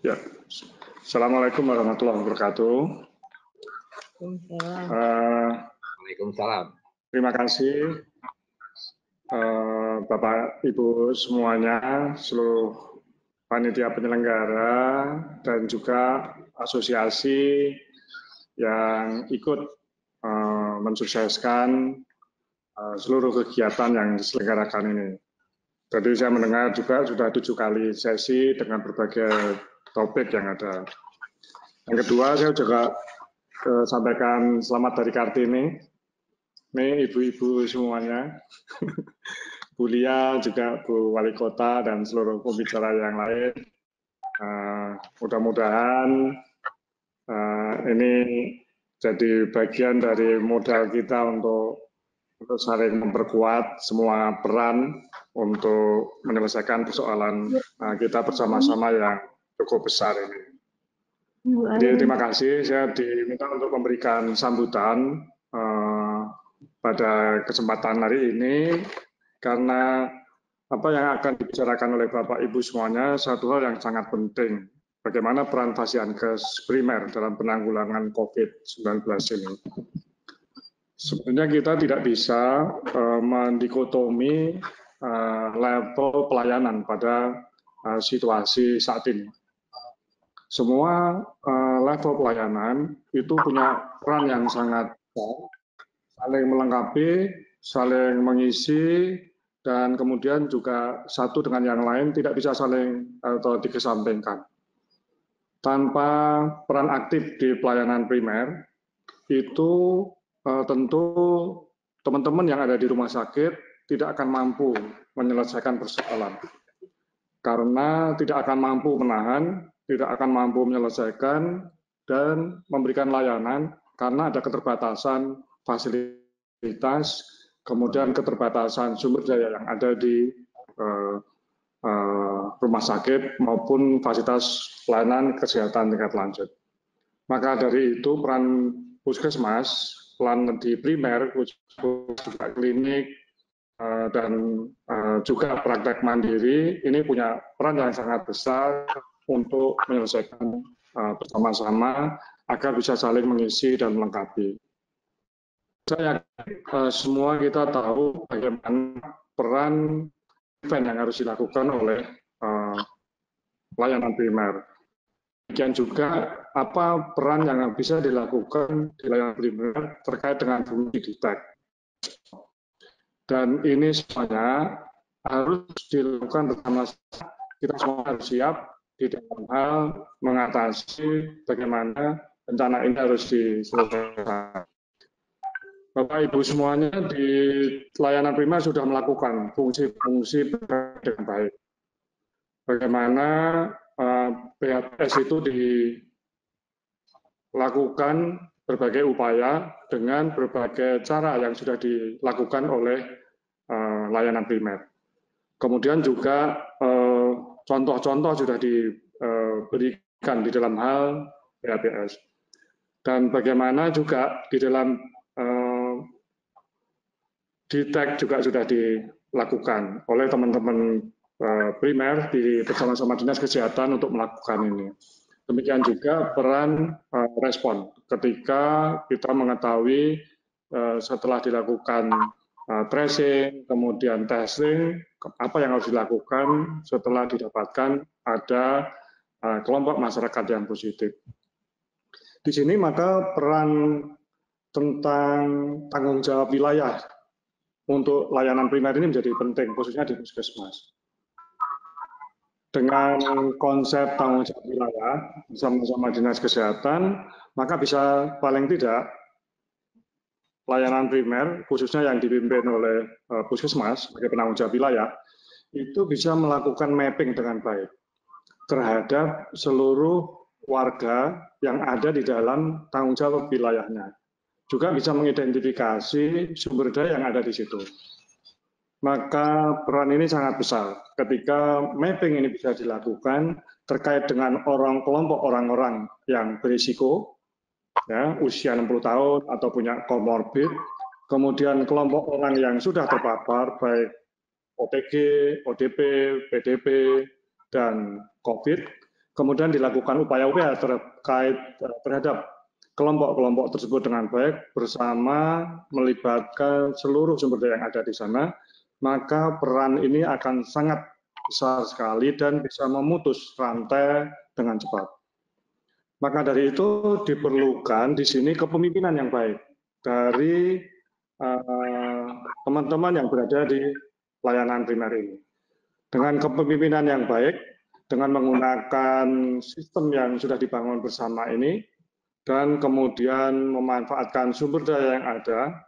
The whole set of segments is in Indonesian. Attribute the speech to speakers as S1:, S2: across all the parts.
S1: Ya, Assalamualaikum warahmatullahi wabarakatuh.
S2: Waalaikumsalam.
S1: Terima kasih Bapak Ibu semuanya, seluruh panitia penyelenggara dan juga asosiasi yang ikut mensukseskan seluruh kegiatan yang diselenggarakan ini. Jadi saya mendengar juga sudah 7 kali sesi dengan berbagai topik yang ada. Yang kedua, saya juga sampaikan selamat dari Kartini. Ini ibu-ibu semuanya, Bu Lia, juga Bu Wali Kota, dan seluruh pembicara yang lain. Mudah-mudahan ini jadi bagian dari modal kita untuk saling memperkuat semua peran untuk menyelesaikan persoalan kita bersama-sama yang cukup besar ini. Jadi terima kasih, saya diminta untuk memberikan sambutan pada kesempatan hari ini, karena apa yang akan dibicarakan oleh Bapak Ibu semuanya satu hal yang sangat penting, bagaimana peran Fasiankes primer dalam penanggulangan COVID-19 ini. Sebenarnya kita tidak bisa mendikotomi level pelayanan pada situasi saat ini. Semua level pelayanan itu punya peran yang sangat besar, saling melengkapi, saling mengisi, dan kemudian juga satu dengan yang lain tidak bisa saling atau dikesampingkan. Tanpa peran aktif di pelayanan primer, itu tentu teman-teman yang ada di rumah sakit tidak akan mampu menyelesaikan persoalan. Karena tidak akan mampu menahan, tidak akan mampu menyelesaikan, dan memberikan layanan karena ada keterbatasan fasilitas, kemudian keterbatasan sumber daya yang ada di rumah sakit maupun fasilitas pelayanan kesehatan tingkat lanjut. Maka dari itu peran puskesmas, peran di primer, juga klinik, dan juga praktek mandiri, ini punya peran yang sangat besar untuk menyelesaikan bersama-sama agar bisa saling mengisi dan melengkapi. Saya yakin semua kita tahu bagaimana peran event yang harus dilakukan oleh layanan primer. Demikian juga apa peran yang bisa dilakukan di layanan primer terkait dengan fungsi DITEK. Dan ini semuanya harus dilakukan bersama-sama. Kita semua harus siap di dalam hal mengatasi bagaimana bencana ini harus diselesaikan. Bapak Ibu semuanya di layanan primer sudah melakukan fungsi-fungsi dengan baik. Bagaimana PHPS itu dilakukan berbagai upaya dengan berbagai cara yang sudah dilakukan oleh layanan primer. Kemudian juga contoh-contoh sudah diberikan di dalam hal PHPS. Dan bagaimana juga di dalam DITEK juga sudah dilakukan oleh teman-teman primer bersama-sama Dinas Kesehatan untuk melakukan ini. Demikian juga peran respon ketika kita mengetahui setelah dilakukan tracing, kemudian testing, apa yang harus dilakukan setelah didapatkan ada kelompok masyarakat yang positif. Di sini maka peran tentang tanggung jawab wilayah untuk layanan primer ini menjadi penting, khususnya di puskesmas. Dengan konsep tanggung jawab wilayah bersama-sama Dinas Kesehatan, maka bisa paling tidak layanan primer, khususnya yang dipimpin oleh puskesmas sebagai penanggung jawab wilayah, itu bisa melakukan mapping dengan baik terhadap seluruh warga yang ada di dalam tanggung jawab wilayahnya. Juga bisa mengidentifikasi sumber daya yang ada di situ. Maka peran ini sangat besar ketika mapping ini bisa dilakukan terkait dengan kelompok orang-orang yang berisiko, ya, usia 60 tahun atau punya komorbid, kemudian kelompok orang yang sudah terpapar baik OTG, ODP, PDP, dan COVID, kemudian dilakukan upaya-upaya terkait terhadap kelompok-kelompok tersebut dengan baik bersama melibatkan seluruh sumber daya yang ada di sana, maka peran ini akan sangat besar sekali dan bisa memutus rantai dengan cepat. Maka dari itu diperlukan di sini kepemimpinan yang baik dari teman-teman yang berada di layanan primer ini. Dengan kepemimpinan yang baik, dengan menggunakan sistem yang sudah dibangun bersama ini, dan kemudian memanfaatkan sumber daya yang ada,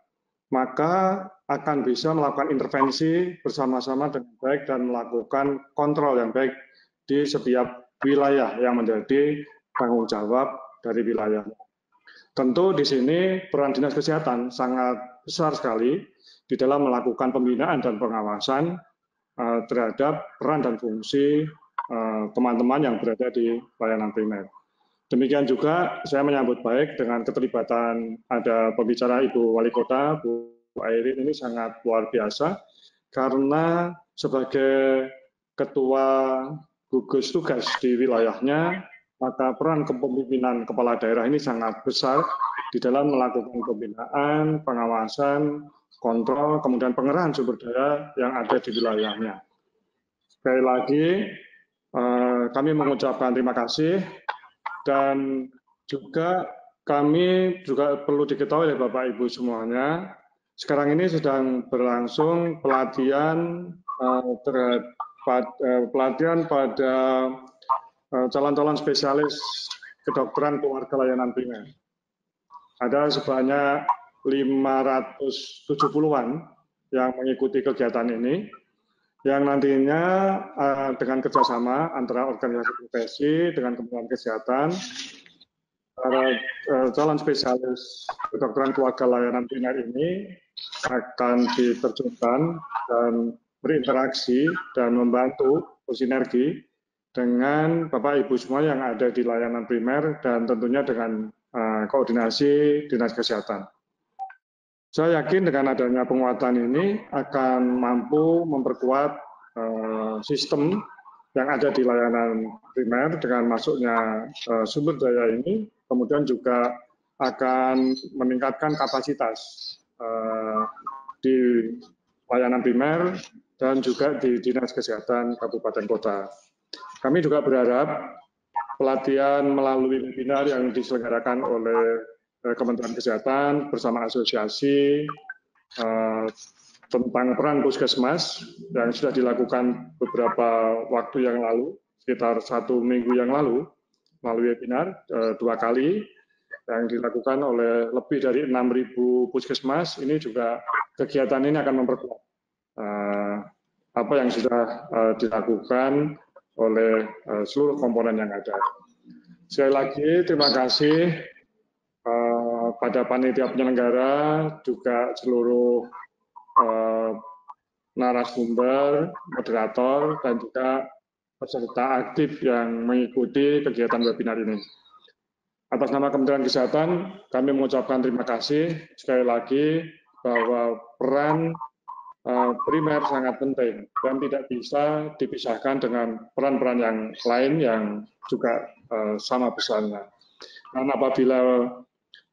S1: maka akan bisa melakukan intervensi bersama-sama dengan baik dan melakukan kontrol yang baik di setiap wilayah yang menjadi tanggung jawab dari wilayah. Tentu di sini peran Dinas Kesehatan sangat besar sekali di dalam melakukan pembinaan dan pengawasan terhadap peran dan fungsi teman-teman yang berada di layanan primer. Demikian juga saya menyambut baik dengan keterlibatan ada pembicara Ibu Wali Kota, Bu Airin, ini sangat luar biasa karena sebagai Ketua gugus tugas di wilayahnya, maka peran kepemimpinan kepala daerah ini sangat besar di dalam melakukan pembinaan, pengawasan, kontrol, kemudian pengerahan sumber daya yang ada di wilayahnya. Sekali lagi, kami mengucapkan terima kasih. Dan juga kami juga perlu diketahui oleh Bapak Ibu semuanya, sekarang ini sedang berlangsung pelatihan pada calon-calon spesialis kedokteran keluarga layanan primer. Ada sebanyak 570-an yang mengikuti kegiatan ini, yang nantinya dengan kerjasama antara organisasi profesi dengan Kementerian Kesehatan, para calon spesialis kedokteran keluarga layanan primer ini akan diterjunkan dan berinteraksi dan membantu bersinergi dengan Bapak Ibu semua yang ada di layanan primer dan tentunya dengan koordinasi Dinas Kesehatan. Saya yakin dengan adanya penguatan ini akan mampu memperkuat sistem yang ada di layanan primer dengan masuknya sumber daya ini, kemudian juga akan meningkatkan kapasitas di layanan primer dan juga di Dinas Kesehatan Kabupaten Kota. Kami juga berharap pelatihan melalui webinar yang diselenggarakan oleh Kementerian Kesehatan bersama asosiasi tentang peran puskesmas yang sudah dilakukan beberapa waktu yang lalu, sekitar 1 minggu yang lalu, melalui webinar 2 kali yang dilakukan oleh lebih dari 6.000 puskesmas. Ini juga kegiatan ini akan memperkuat apa yang sudah dilakukan oleh seluruh komponen yang ada. Sekali lagi terima kasih pada panitia penyelenggara, juga seluruh narasumber, moderator, dan juga peserta aktif yang mengikuti kegiatan webinar ini. Atas nama Kementerian Kesehatan, kami mengucapkan terima kasih sekali lagi bahwa peran primer sangat penting dan tidak bisa dipisahkan dengan peran-peran yang lain yang juga sama besarnya. Dan apabila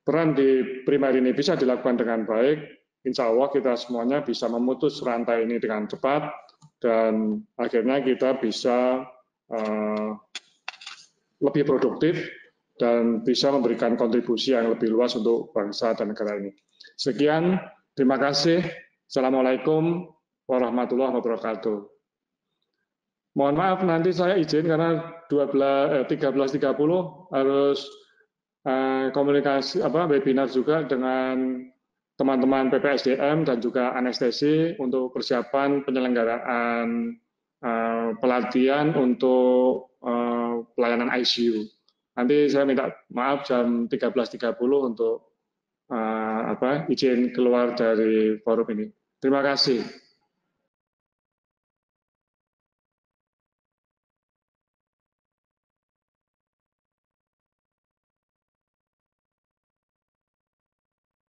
S1: peran di primer ini bisa dilakukan dengan baik, insya Allah kita semuanya bisa memutus rantai ini dengan cepat dan akhirnya kita bisa lebih produktif dan bisa memberikan kontribusi yang lebih luas untuk bangsa dan negara ini. Sekian, terima kasih. Assalamualaikum warahmatullahi wabarakatuh. Mohon maaf nanti saya izin karena 13.30 harus komunikasi webinar juga dengan teman-teman PPSDM dan juga anestesi untuk persiapan penyelenggaraan pelatihan untuk pelayanan ICU. Nanti saya minta maaf jam 13.30 untuk izin keluar dari forum ini. Terima kasih.